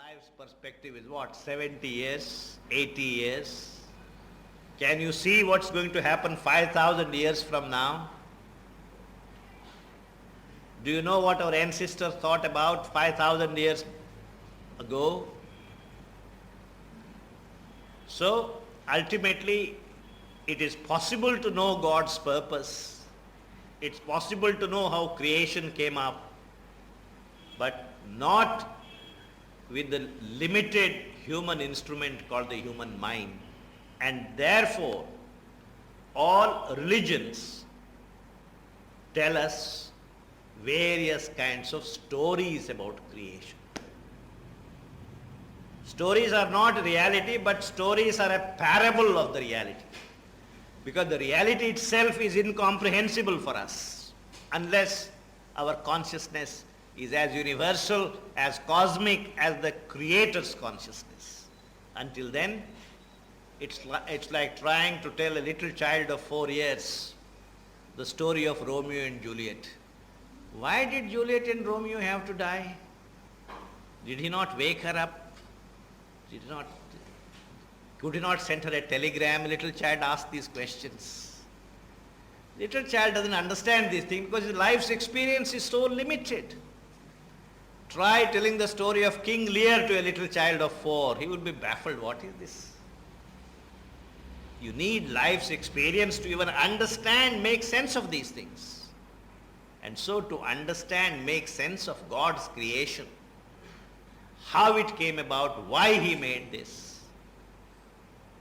life's perspective is what? 70 years, 80 years. Can you see what's going to happen 5,000 years from now? Do you know what our ancestors thought about 5,000 years ago? So, ultimately, it is possible to know God's purpose. It's possible to know how creation came up, but not with the limited human instrument called the human mind. And therefore, all religions tell us various kinds of stories about creation. Stories are not reality, but stories are a parable of the reality. Because the reality itself is incomprehensible for us unless our consciousness is as universal, as cosmic as the Creator's consciousness. Until then, it's like trying to tell a little child of 4 years the story of Romeo and Juliet. Why did Juliet and Romeo have to die? Did he not wake her up? Could he not send her a telegram? A little child asked these questions. Little child doesn't understand these things because his life's experience is so limited. Try telling the story of King Lear to a little child of 4. He would be baffled. What is this? You need life's experience to even understand, make sense of these things. And so to understand, make sense of God's creation, how it came about, why He made this,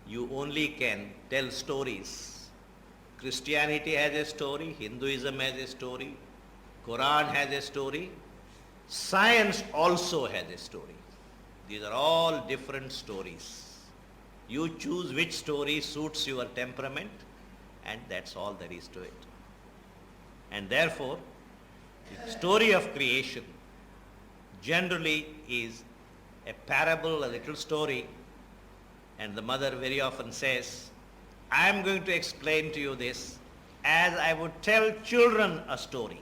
you only can tell stories. Christianity has a story, Hinduism has a story, Quran has a story, science also has a story. These are all different stories. You choose which story suits your temperament, and that's all there is to it. And therefore, the story of creation generally is a parable, a little story, and the mother very often says, I am going to explain to you this as I would tell children a story.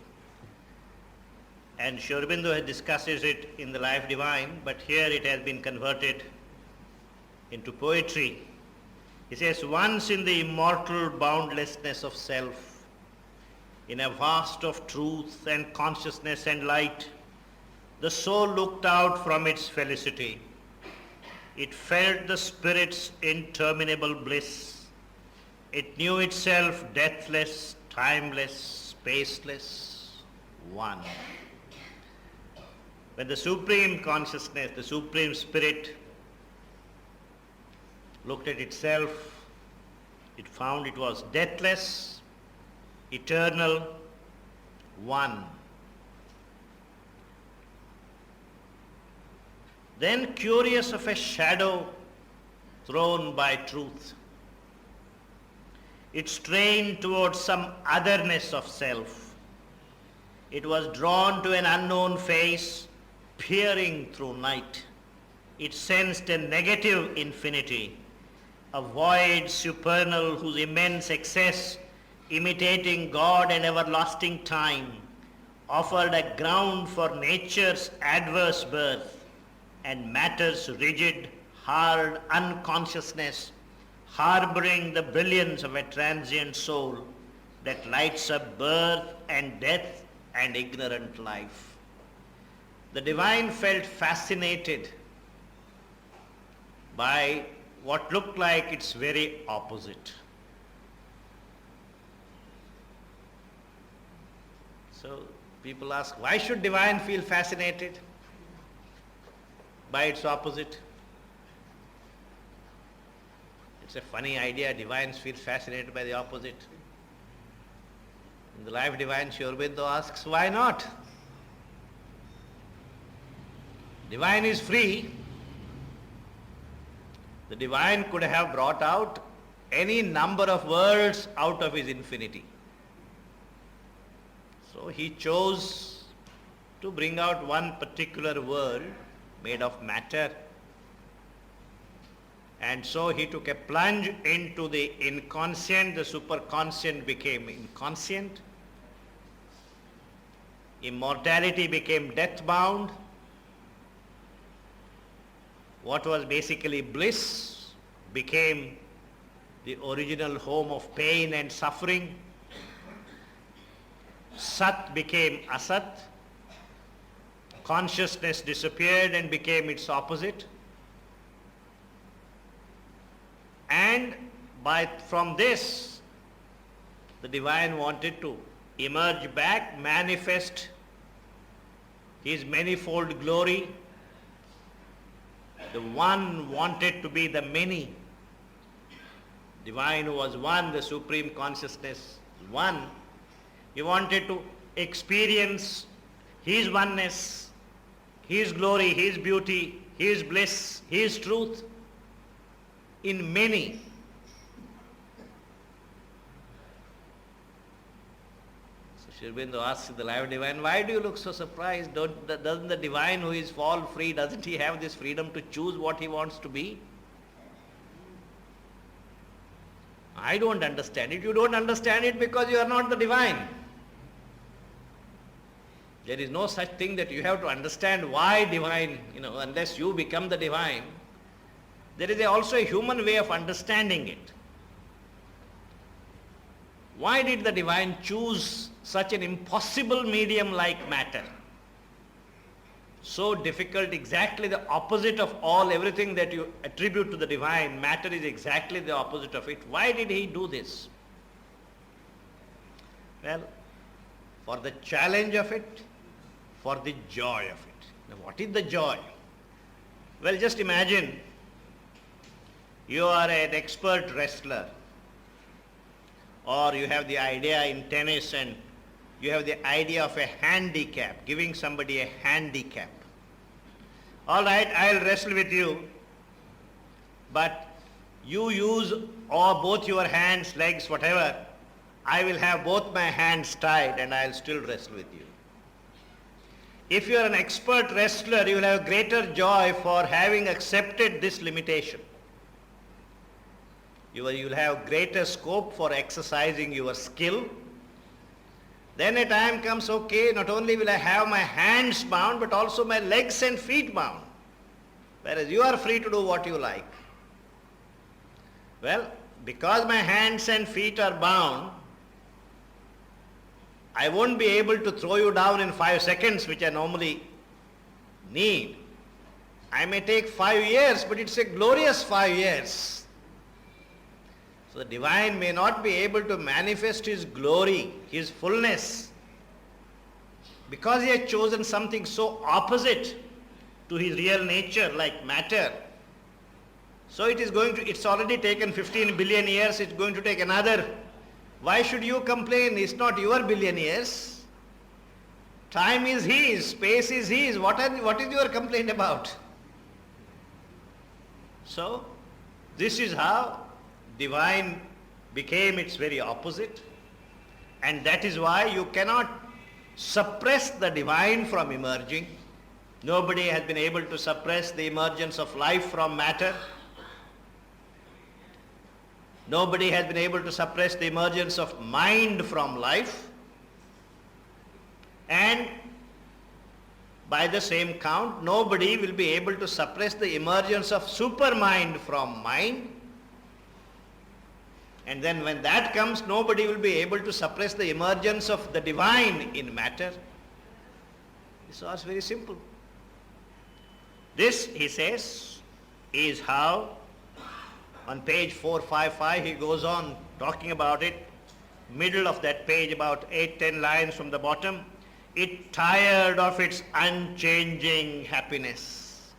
And Sri Aurobindo discusses it in the Life Divine, but here it has been converted into poetry. He says, once in the immortal boundlessness of self, in a vast of truth and consciousness and light, the soul looked out from its felicity. It felt the Spirit's interminable bliss. It knew itself deathless, timeless, spaceless, one. When the Supreme Consciousness, the Supreme Spirit looked at itself, it found it was deathless, eternal, one. Then, curious of a shadow thrown by truth, it strained towards some otherness of self. It was drawn to an unknown face, peering through night. It sensed a negative infinity, a void supernal whose immense excess, imitating God and everlasting time, offered a ground for nature's adverse birth and matter's rigid, hard unconsciousness, harboring the brilliance of a transient soul that lights up birth and death and ignorant life. The divine felt fascinated by what looked like its very opposite. So people ask, why should divine feel fascinated by its opposite? It's a funny idea, divines feel fascinated by the opposite. In the Life Divine, Sri Aurobindo asks, why not? Divine is free. The divine could have brought out any number of worlds out of his infinity. So he chose to bring out one particular world made of matter. And so he took a plunge into the inconscient, the superconscient became inconscient. Immortality became death-bound. what was basically bliss became the original home of pain and suffering. Sat became asat. Consciousness disappeared and became its opposite. And from this, the divine wanted to emerge back, manifest his manifold glory. The one wanted to be the many. Divine was one, the supreme consciousness one. He wanted to experience his oneness, his glory, his beauty, his bliss, his truth in many. So Sri Aurobindo asks the live divine, why do you look so surprised? Doesn't the divine who is fall free, doesn't he have this freedom to choose what he wants to be? I don't understand it. You don't understand it because you are not the divine. There is no such thing that you have to understand why divine, unless you become the divine. There is also a human way of understanding it. Why did the divine choose such an impossible medium like matter? So difficult, exactly the opposite of everything that you attribute to the divine. Matter is exactly the opposite of it. Why did he do this? Well, for the challenge of it, for the joy of it. Now, what is the joy? Well, just imagine you are an expert wrestler, or you have the idea in tennis and you have the idea of a handicap, giving somebody a handicap. All right, I'll wrestle with you, but you use both your hands, legs, whatever. I will have both my hands tied and I'll still wrestle with you. If you are an expert wrestler, you will have greater joy for having accepted this limitation. You will have greater scope for exercising your skill. Then a time comes, okay, not only will I have my hands bound, but also my legs and feet bound. Whereas you are free to do what you like. Well, because my hands and feet are bound, I won't be able to throw you down in 5 seconds, which I normally need. I may take 5 years, but it's a glorious 5 years. So the divine may not be able to manifest his glory, his fullness, because he has chosen something so opposite to his real nature, like matter. So it's already taken 15 billion years, it's going to take another. Why should you complain? It's not your billion years. Time is his, space is his. What is your complaint about? So, this is how divine became its very opposite, and that is why you cannot suppress the divine from emerging. Nobody has been able to suppress the emergence of life from matter. Nobody has been able to suppress the emergence of mind from life. And by the same count, nobody will be able to suppress the emergence of supermind from mind. And then when that comes, nobody will be able to suppress the emergence of the divine in matter. This was very simple. This, he says, is how, on page 455, he goes on talking about it, middle of that page, about 8-10 lines from the bottom, it tired of its unchanging happiness.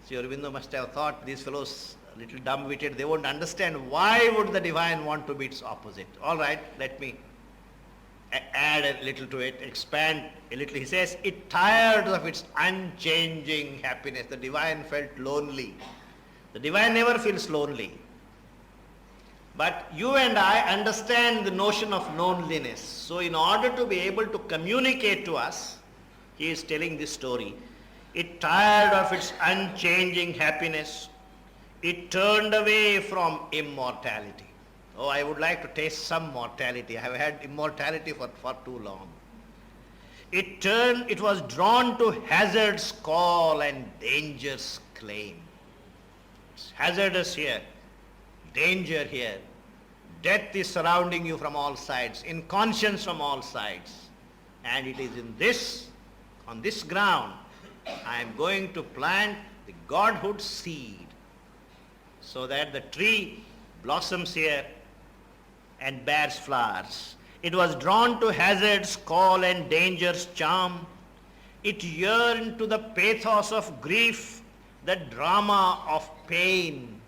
Sri Aurobindo must have thought these fellows a little dumb-witted, they won't understand why would the divine want to be its opposite. All right, let me add a little to it, expand a little. He says, it tired of its unchanging happiness. The divine felt lonely. The divine never feels lonely. But you and I understand the notion of loneliness. So in order to be able to communicate to us, he is telling this story. It tired of its unchanging happiness. It turned away from immortality. Oh, I would like to taste some mortality. I have had immortality for too long. it was drawn to hazard's call and danger's claim. It's hazardous here, danger here. Death is surrounding you from all sides, inconscience from all sides. And it is on this ground, I am going to plant the Godhood seed so that the tree blossoms here and bears flowers. It was drawn to hazard's call and danger's charm. It yearned to the pathos of grief, the drama of pain.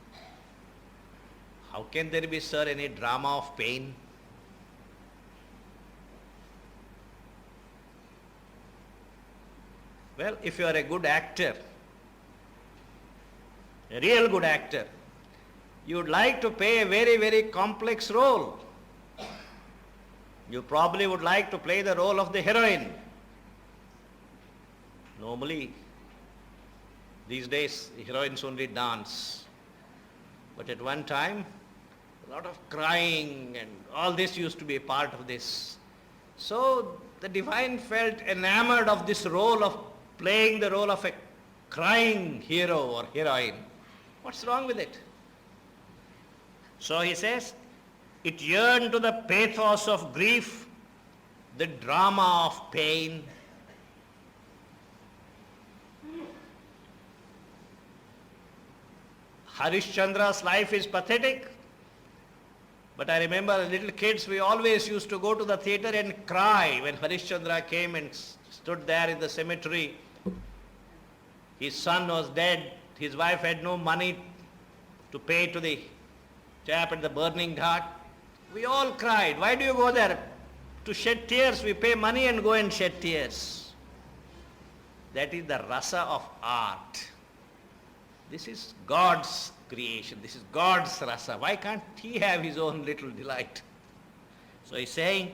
How can there be, sir, any drama of pain? Well, if you are a good actor, a real good actor, you would like to play a very, very complex role. You probably would like to play the role of the heroine. Normally, these days, heroines only dance. But at one time, a lot of crying and all this used to be a part of this. So the divine felt enamored of this role of playing the role of a crying hero or heroine. What's wrong with it? So he says, it yearned to the pathos of grief, the drama of pain. Harishchandra's life is pathetic, but I remember little kids, we always used to go to the theatre and cry when Harishchandra came and stood there in the cemetery. His son was dead, his wife had no money to pay to the chap at the burning ghat. We all cried. Why do you go there? To shed tears. We pay money and go and shed tears. That is the rasa of art. This is God's creation. This is God's rasa. Why can't he have his own little delight? So he's saying,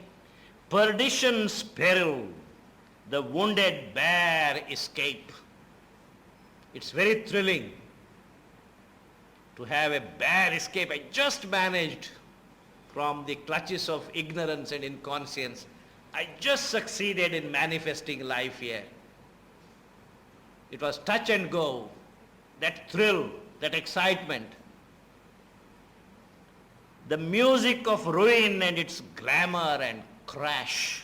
perdition's peril, the wounded bear escape. It's very thrilling to have a bear escape. I just managed from the clutches of ignorance and inconscience. I just succeeded in manifesting life here. It was touch and go, that thrill, that excitement. The music of ruin and its glamour and crash.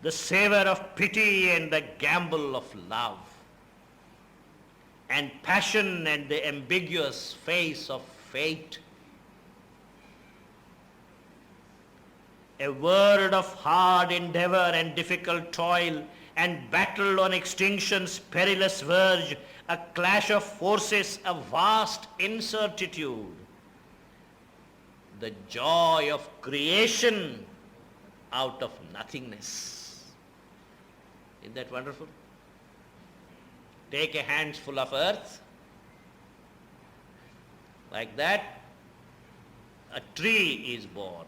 The savor of pity and the gamble of love. And passion and the ambiguous face of fate. A word of hard endeavor and difficult toil and battle on extinction's perilous verge, a clash of forces, a vast incertitude. The joy of creation out of nothingness. Isn't that wonderful? Take a handful of earth, like that, a tree is born.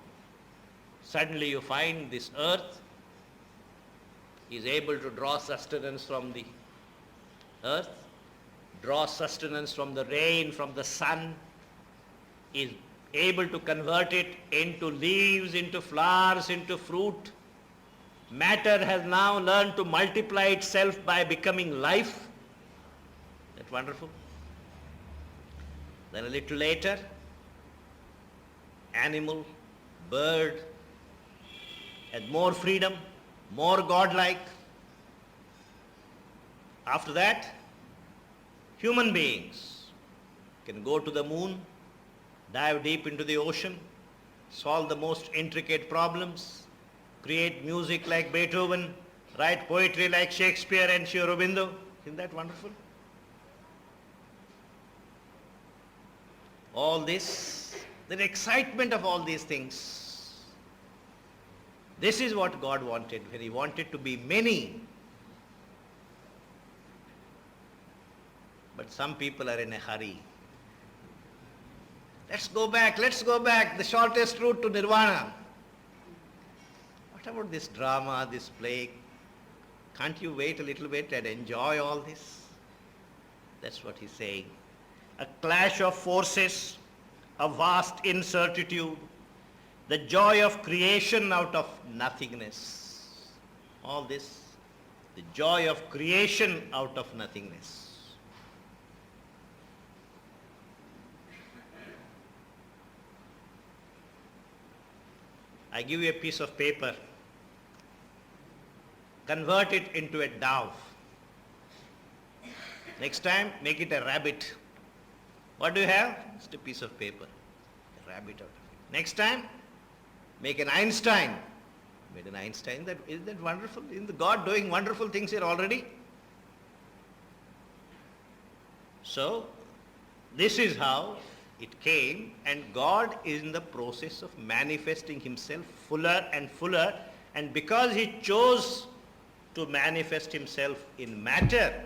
Suddenly you find this earth is able to draw sustenance from the earth, draw sustenance from the rain, from the sun, is able to convert it into leaves, into flowers, into fruit. Matter has now learned to multiply itself by becoming life. That's wonderful. Then a little later, animal, bird, and more freedom, more godlike. After that, human beings can go to the moon, dive deep into the ocean, solve the most intricate problems, create music like Beethoven, write poetry like Shakespeare and Sri Aurobindo. Isn't that wonderful? All this, the excitement of all these things. This is what God wanted when He wanted to be many. But some people are in a hurry. Let's go back, the shortest route to nirvana. What about this drama, this play? Can't you wait a little bit and enjoy all this? That's what he's saying. A clash of forces, a vast incertitude, the joy of creation out of nothingness. all this, the joy of creation out of nothingness. I give you a piece of paper, convert it into a dove. Next time, make it a rabbit. What do you have? Just a piece of paper, a rabbit out of it. Next time, make an Einstein. Made an Einstein. Isn't that wonderful? Isn't the God doing wonderful things here already? So, this is how it came, and God is in the process of manifesting himself fuller and fuller, and because he chose to manifest himself in matter,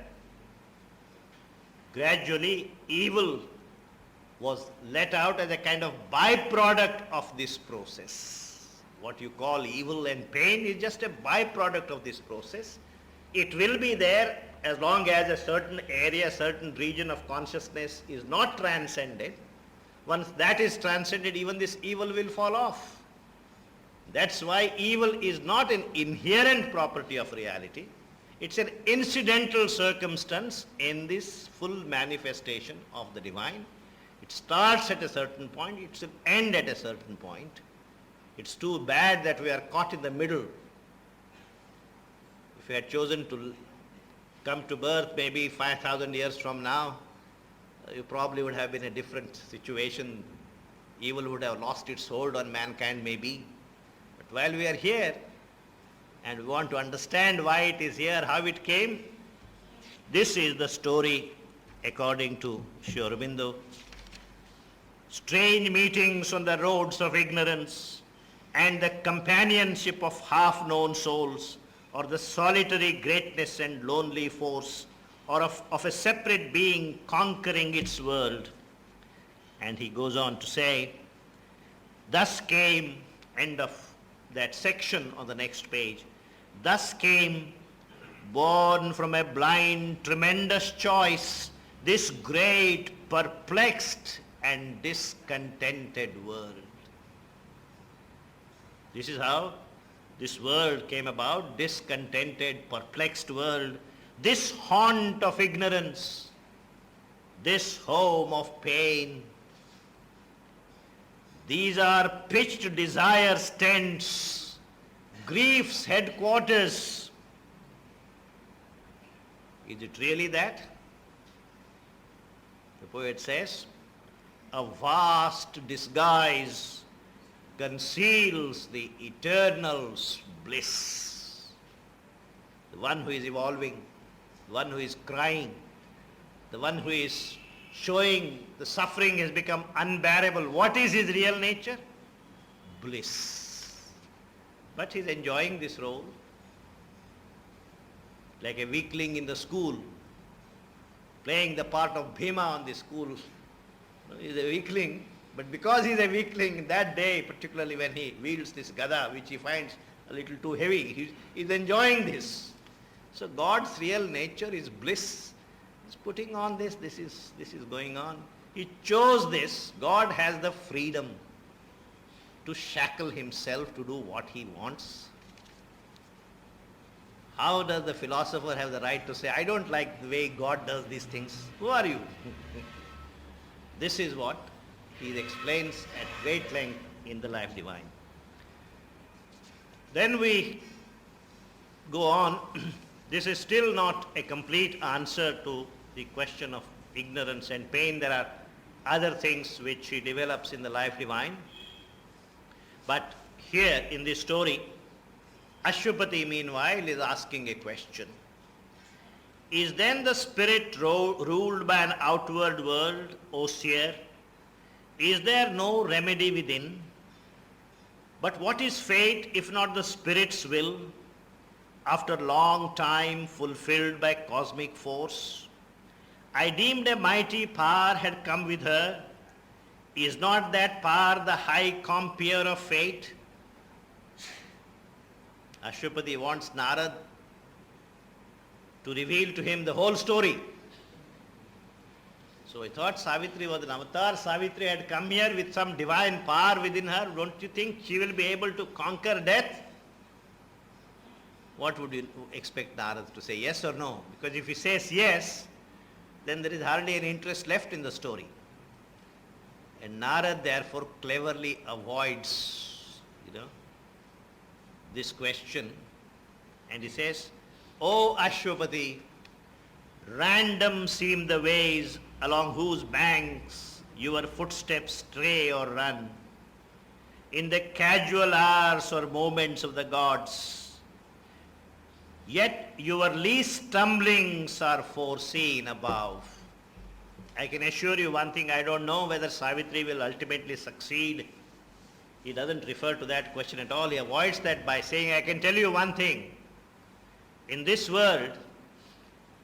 gradually evil was let out as a kind of byproduct of this process. What you call evil and pain is just a byproduct of this process. It will be there as long as a certain area, certain region of consciousness is not transcended. Once that is transcended, even this evil will fall off. That's why evil is not an inherent property of reality. It's an incidental circumstance in this full manifestation of the divine. It starts at a certain point, it will end at a certain point. It's too bad that we are caught in the middle. If we had chosen to come to birth maybe 5,000 years from now, you probably would have been in a different situation. Evil would have lost its hold on mankind maybe. But while we are here, and we want to understand why it is here, how it came, this is the story according to Sri Aurobindo. Strange meetings on the roads of ignorance and the companionship of half-known souls, or the solitary greatness and lonely force, or of a separate being conquering its world. And he goes on to say, thus came, end of that section on the next page, thus came, born from a blind, tremendous choice, this great, perplexed and discontented world. This is how this world came about, discontented, perplexed world, this haunt of ignorance, this home of pain. These are pitched desires' tents, grief's headquarters. Is it really that? The poet says, a vast disguise conceals the eternal bliss. The one who is evolving, the one who is crying, the one who is showing the suffering has become unbearable. What is his real nature? Bliss. But he is enjoying this role like a weakling in the school, playing the part of Bhima on the school. He is a weakling, but because he is a weakling, that day, particularly when he wields this gada, which he finds a little too heavy, he is enjoying this. So God's real nature is bliss. He's putting on this is going on. He chose this. God has the freedom to shackle himself to do what he wants. How does the philosopher have the right to say, I don't like the way God does these things? Who are you? This is what he explains at great length in the Life Divine. Then we go on. This is still not a complete answer to the question of ignorance and pain. There are other things which he develops in the Life Divine. But here in this story, Ashwapati meanwhile is asking a question. Is then the spirit ruled by an outward world, O seer? Is there no remedy within? But what is fate if not the spirit's will, after long time fulfilled by cosmic force? I deemed a mighty power had come with her. Is not that power the high compeer of fate? Ashwapati wants Narad to reveal to him the whole story. So he thought Savitri was an avatar. Savitri had come here with some divine power within her. Don't you think she will be able to conquer death? What would you expect Narad to say, yes or no? Because if he says yes, then there is hardly any interest left in the story. And Narad therefore cleverly avoids, this question, and he says, O Ashwapati, random seem the ways along whose banks your footsteps stray or run. In the casual hours or moments of the gods, yet your least stumblings are foreseen above. I can assure you one thing, I don't know whether Savitri will ultimately succeed. He doesn't refer to that question at all. He avoids that by saying, I can tell you one thing. In this world,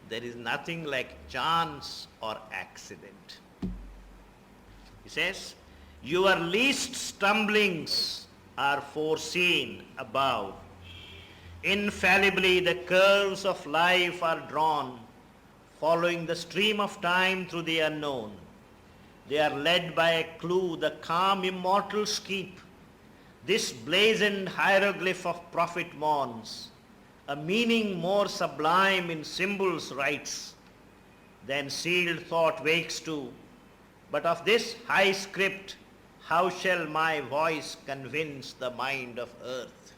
there is nothing like chance or accident. He says, your least stumblings are foreseen above. Infallibly the curves of life are drawn, following the stream of time through the unknown. They are led by a clue the calm immortals keep. This blazoned hieroglyph of prophet mourns, a meaning more sublime in symbols writes, than sealed thought wakes to. But of this high script, how shall my voice convince the mind of earth?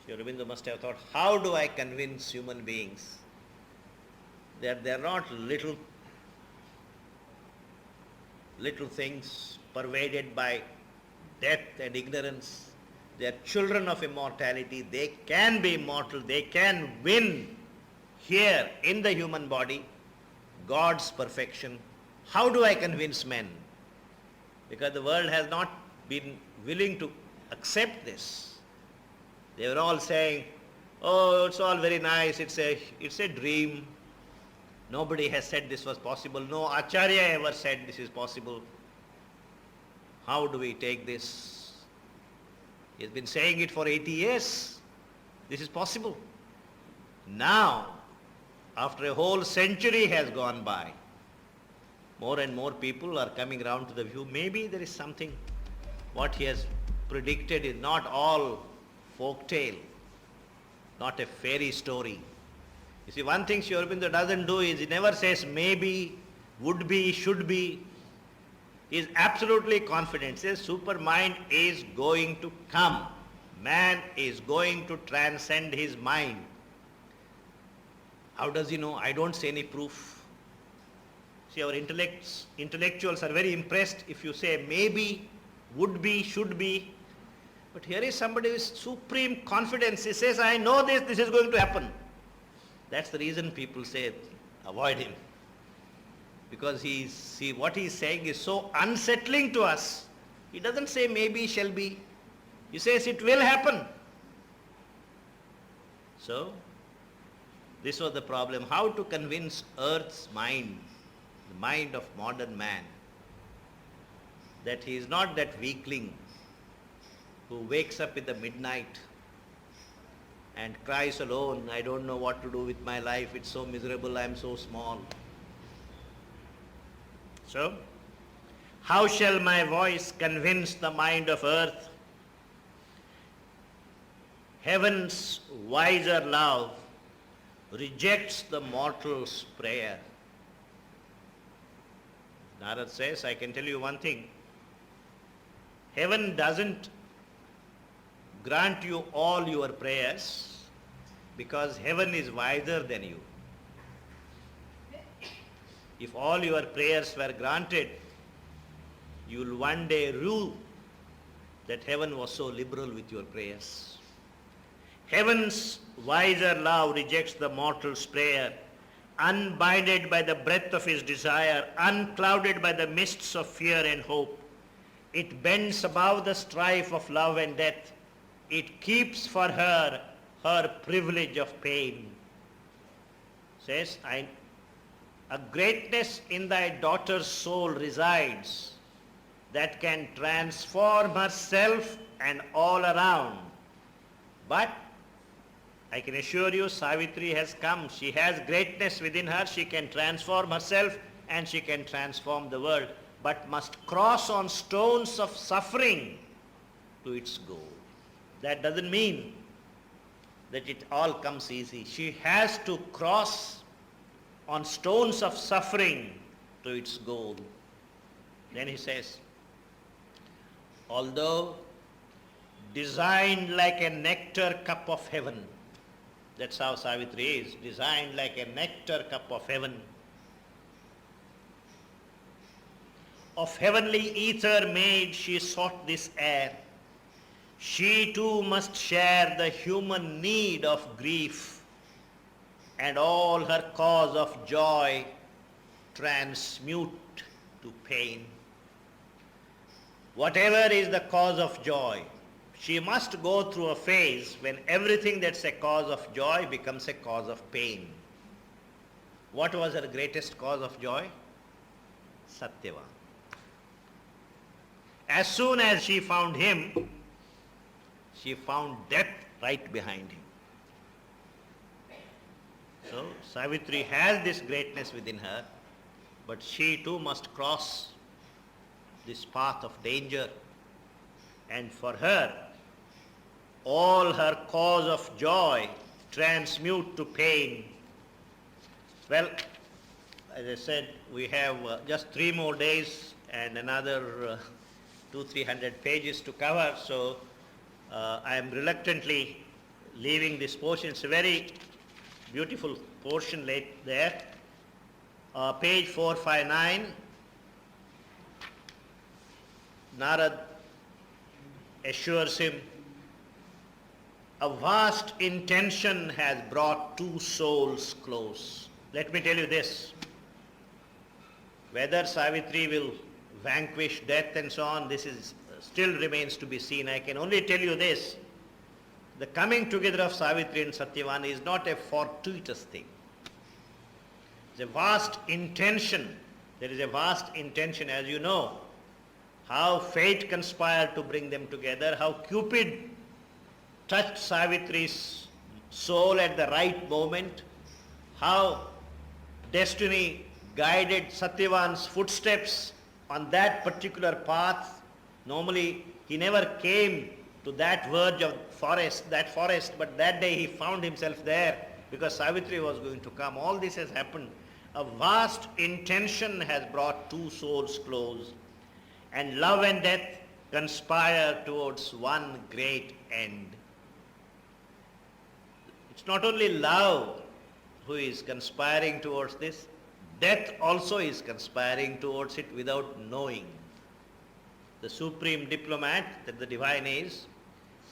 Sri Aurobindo must have thought, how do I convince human beings that they are not little things pervaded by death and ignorance. They are children of immortality. They can be immortal. They can win here in the human body God's perfection. How do I convince men? Because the world has not been willing to accept this. They were all saying, oh, it's all very nice. It's a dream. Nobody has said this was possible. No Acharya ever said this is possible. How do we take this? He has been saying it for 80 years. This is possible. Now, after a whole century has gone by, more and more people are coming around to the view, maybe there is something. What he has predicted is not all folk tale, not a fairy story. You see, one thing Sri Aurobindo doesn't do is he never says maybe, would be, should be. He is absolutely confident. He says supermind is going to come. Man is going to transcend his mind. How does he know? I don't see any proof. See, our intellectuals are very impressed if you say maybe, would be, should be. But here is somebody with supreme confidence. He says, I know this is going to happen. That's the reason people say, avoid him. Because what he is saying is so unsettling to us. He doesn't say maybe, shall be. He says it will happen. So, this was the problem. How to convince earth's mind, the mind of modern man, that he is not that weakling who wakes up in the midnight and cries alone, I don't know what to do with my life, it's so miserable, I am so small. So, how shall my voice convince the mind of earth? Heaven's wiser love rejects the mortal's prayer. Narad says, I can tell you one thing. Heaven doesn't grant you all your prayers because heaven is wiser than you. If all your prayers were granted, you will one day rue that heaven was so liberal with your prayers. Heaven's wiser love rejects the mortal's prayer, unbinded by the breath of his desire, unclouded by the mists of fear and hope. It bends above the strife of love and death. It keeps for her privilege of pain. Says, a greatness in thy daughter's soul resides that can transform herself and all around. But I can assure you, Savitri has come. She has greatness within her. She can transform herself and she can transform the world, but must cross on stones of suffering to its goal. That doesn't mean that it all comes easy. She has to cross on stones of suffering to its goal. Then he says, although designed like a nectar cup of heaven, that's how Savitri is, designed like a nectar cup of heaven. Of heavenly ether made, she sought this air. She too must share the human need of grief, and all her cause of joy transmute to pain. Whatever is the cause of joy, she must go through a phase when everything that's a cause of joy becomes a cause of pain. What was her greatest cause of joy? Satyavan. As soon as she found him, she found death right behind him. So Savitri has this greatness within her, but she too must cross this path of danger. And for her, all her cause of joy transmute to pain. Well, as I said, we have just 3 more days and another 200-300 pages to cover, so I am reluctantly leaving this portion. It's a very beautiful portion late there. Page 459, Narad assures him, a vast intention has brought 2 souls close. Let me tell you this, whether Savitri will vanquish death and so on, this is still remains to be seen. I can only tell you this, the coming together of Savitri and Satyavan is not a fortuitous thing. It's a vast intention. There is a vast intention, as you know, how fate conspired to bring them together, how Cupid touched Savitri's soul at the right moment, how destiny guided Satyavan's footsteps on that particular path. Normally, he never came to that verge of that forest, but that day he found himself there because Savitri was going to come. All this has happened. A vast intention has brought 2 souls close, and love and death conspire towards one great end. It's not only love who is conspiring towards this, death also is conspiring towards it without knowing. The supreme diplomat that the divine is,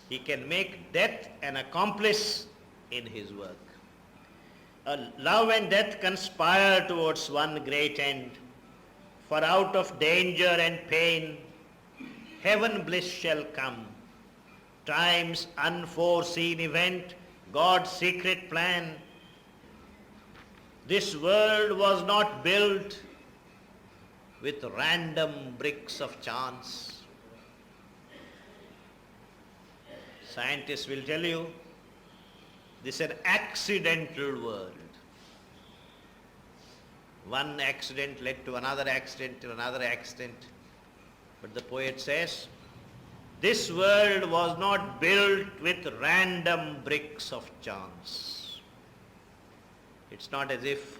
he can make death an accomplice in his work. Love and death conspire towards one great end, for out of danger and pain, heaven bliss shall come. Time's unforeseen event, God's secret plan. This world was not built with random bricks of chance. Scientists will tell you this is an accidental world. One accident led to another accident, to another accident. But the poet says, this world was not built with random bricks of chance. It's not as if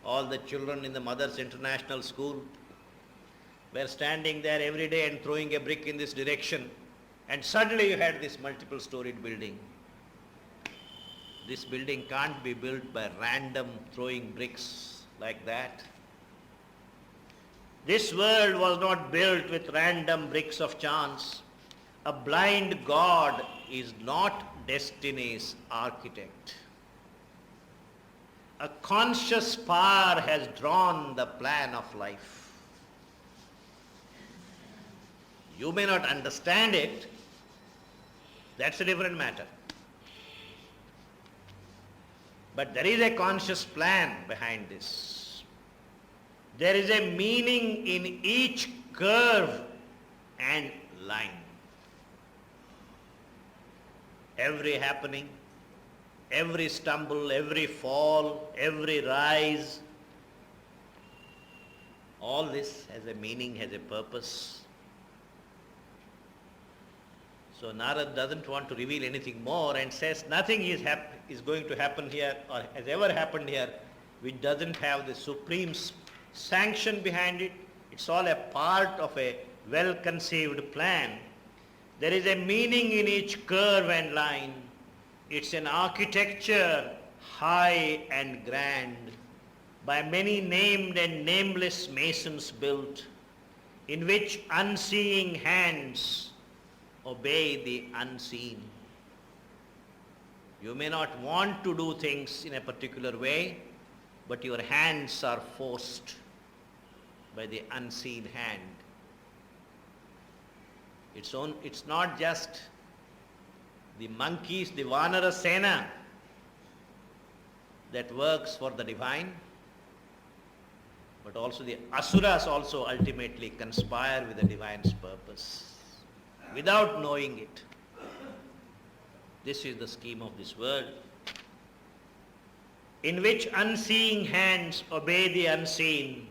all the children in the Mothers International School were standing there every day and throwing a brick in this direction, and suddenly you had this multiple storied building. This building can't be built by random throwing bricks like that. This world was not built with random bricks of chance. A blind God is not destiny's architect. A conscious power has drawn the plan of life. You may not understand it, that's a different matter. But there is a conscious plan behind this. There is a meaning in each curve and line. Every happening, every stumble, every fall, every rise, all this has a meaning, has a purpose. So Narad doesn't want to reveal anything more and says nothing is going to happen here or has ever happened here which doesn't have the supreme sanction behind it. It's all a part of a well-conceived plan. There is a meaning in each curve and line. It's an architecture high and grand, by many named and nameless masons built, in which unseeing hands obey the unseen. You may not want to do things in a particular way, but your hands are forced by the unseen hand. It's not just the monkeys, the Vanara Sena that works for the divine, but also the Asuras also ultimately conspire with the divine's purpose without knowing it. This is the scheme of this world, in which unseeing hands obey the unseen,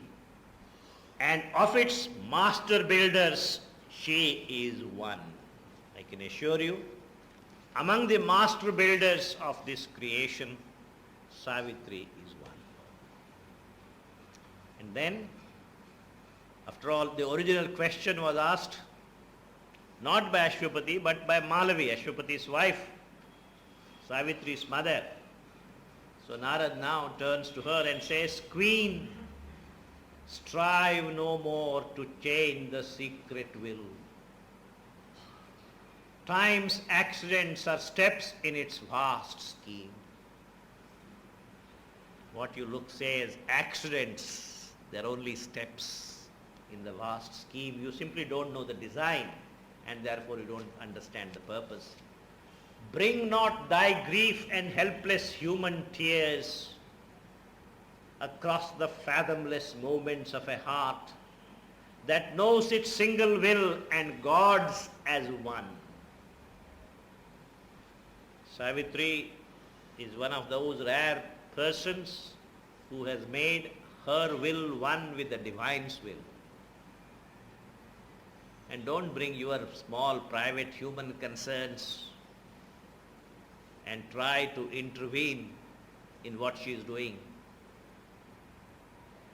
and of its master builders she is one. I can assure you, among the master builders of this creation, Savitri is one. And then, after all, the original question was asked not by Ashwapati but by Malavi, Ashwapati's wife, Savitri's mother. So Narad now turns to her and says, Queen, strive no more to change the secret will. Time's accidents are steps in its vast scheme. What you say as accidents, they're only steps in the vast scheme. You simply don't know the design, and therefore you don't understand the purpose. Bring not thy grief and helpless human tears across the fathomless moments of a heart that knows its single will and God's as one. Savitri is one of those rare persons who has made her will one with the divine's will. And don't bring your small private human concerns and try to intervene in what she is doing.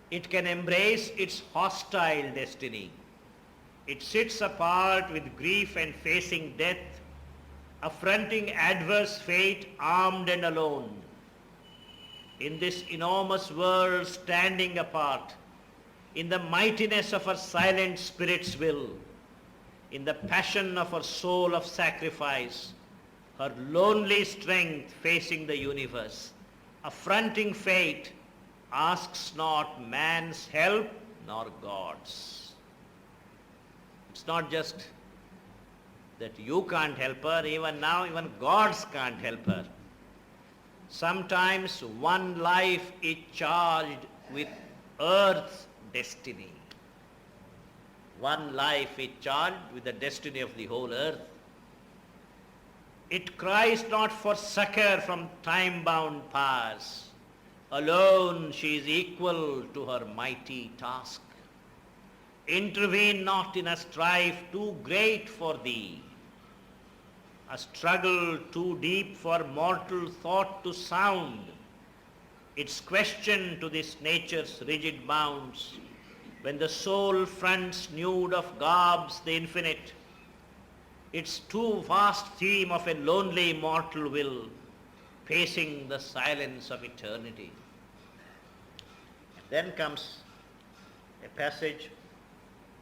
It can embrace its hostile destiny. It sits apart with grief and facing death, affronting adverse fate armed and alone. In this enormous world standing apart, in the mightiness of her silent spirit's will, in the passion of her soul of sacrifice, her lonely strength facing the universe, affronting fate, asks not man's help nor God's. It's not just that you can't help her, even now even gods can't help her. Sometimes one life is charged with earth's destiny. One life is charged with the destiny of the whole earth. It cries not for succor from time-bound powers. Alone she is equal to her mighty task. Intervene not in a strife too great for thee, a struggle too deep for mortal thought to sound, its question to this nature's rigid bounds, when the soul fronts nude of garbs the infinite, its too vast theme of a lonely mortal will, pacing the silence of eternity. Then comes a passage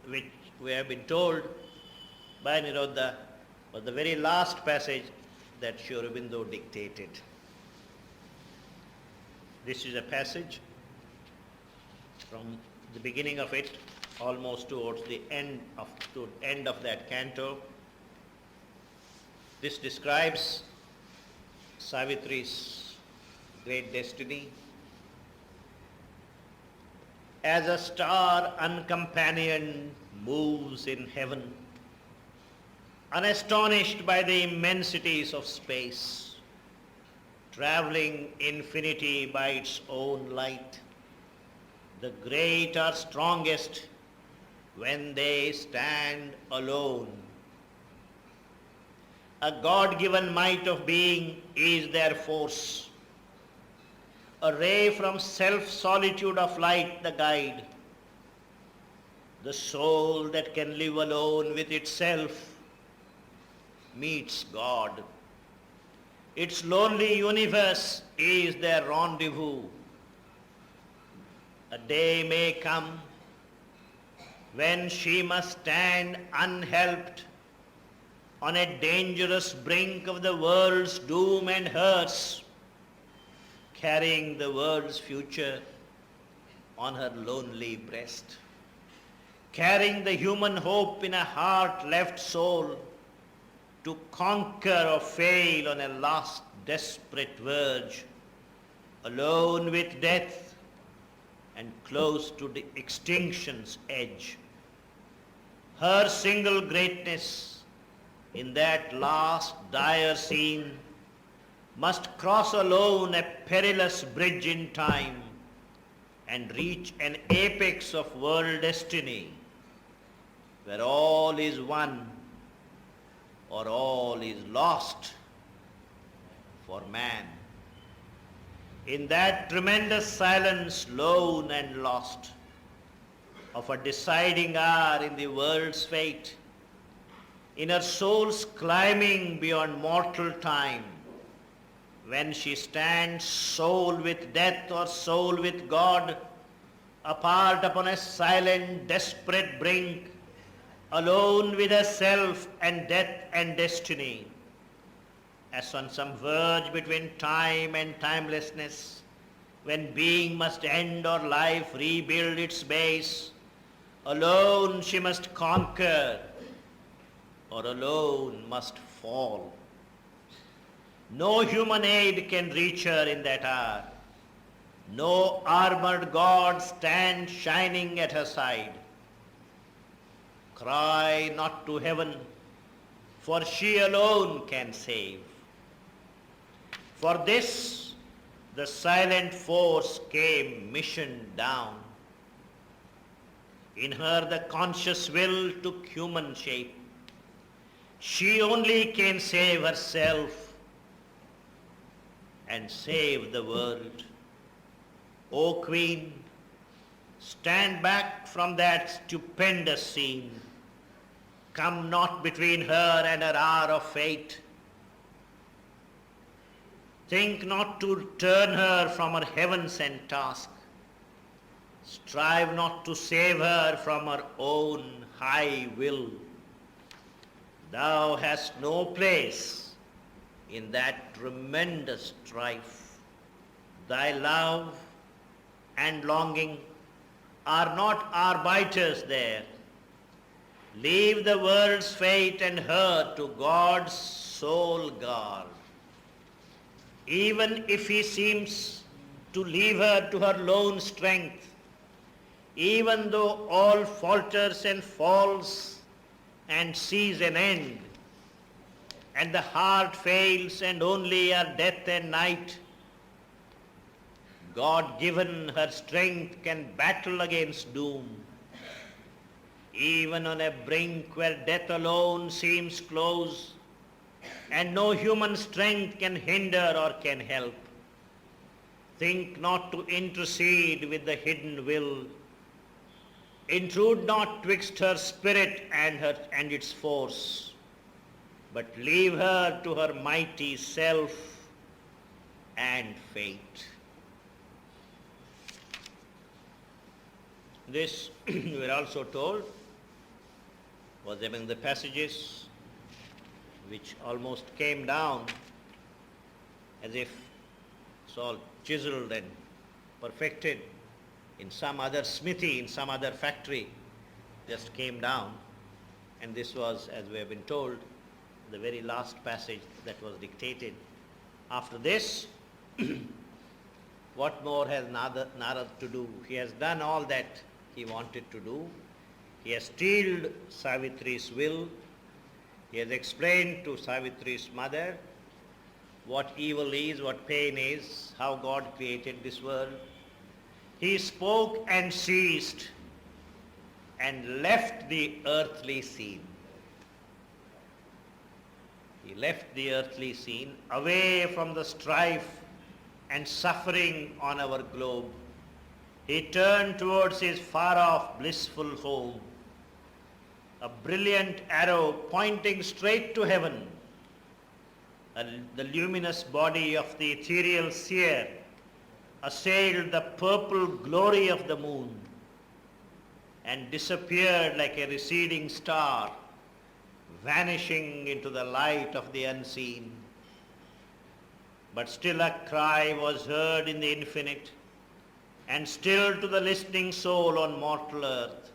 which we have been told by Nirodha was the very last passage that Sri Aurobindo dictated. This is a passage from the beginning of it almost towards the end of that canto. This describes Savitri's great destiny. As a star uncompanioned moves in heaven, unastonished by the immensities of space, traveling infinity by its own light, the great are strongest when they stand alone. A God-given might of being is their force. A ray from self-solitude of light, the guide. The soul that can live alone with itself meets God. Its lonely universe is their rendezvous. A day may come when she must stand unhelped on a dangerous brink of the world's doom and hers, carrying the world's future on her lonely breast, carrying the human hope in a heart-left soul to conquer or fail on a last desperate verge, alone with death and close to the extinction's edge. Her single greatness in that last dire scene must cross alone a perilous bridge in time and reach an apex of world destiny where all is won or all is lost for man. In that tremendous silence, lone and lost, of a deciding hour in the world's fate, in her soul's climbing beyond mortal time, when she stands soul with death or soul with God, apart upon a silent, desperate brink, alone with herself and death and destiny, as on some verge between time and timelessness, when being must end or life rebuild its base, alone she must conquer or alone must fall. No human aid can reach her in that hour. No armored God stands shining at her side. Cry not to heaven, for she alone can save. For this, the silent force came missioned down. In her the conscious will took human shape. She only can save herself and save the world. O Queen, stand back from that stupendous scene. Come not between her and her hour of fate. Think not to turn her from her heaven-sent task. Strive not to save her from her own high will. Thou hast no place in that tremendous strife. Thy love and longing are not arbiters there. Leave the world's fate and her to God's sole guard. Even if he seems to leave her to her lone strength, even though all falters and falls and sees an end, and the heart fails and only are death and night, God-given her strength can battle against doom. Even on a brink where death alone seems close, and no human strength can hinder or can help, think not to intercede with the hidden will. Intrude not twixt her spirit and its force, but leave her to her mighty self and fate. This, we were also told, was among the passages which almost came down as if it's all chiseled and perfected in some other smithy, in some other factory, just came down. And this was, as we have been told, the very last passage that was dictated. After this, what more has Narad to do? He has done all that he wanted to do. He has steeled Savitris' will. He has explained to Savitri's mother what evil is, what pain is, how God created this world. He spoke and ceased and left the earthly scene. He left the earthly scene away from the strife and suffering on our globe. He turned towards his far-off blissful home, a brilliant arrow pointing straight to heaven. The luminous body of the ethereal seer assailed the purple glory of the moon and disappeared like a receding star, vanishing into the light of the unseen. But still a cry was heard in the infinite, and still to the listening soul on mortal earth,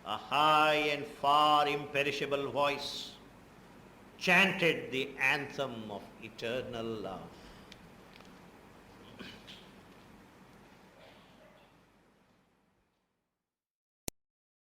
a high and far imperishable voice chanted the anthem of eternal love.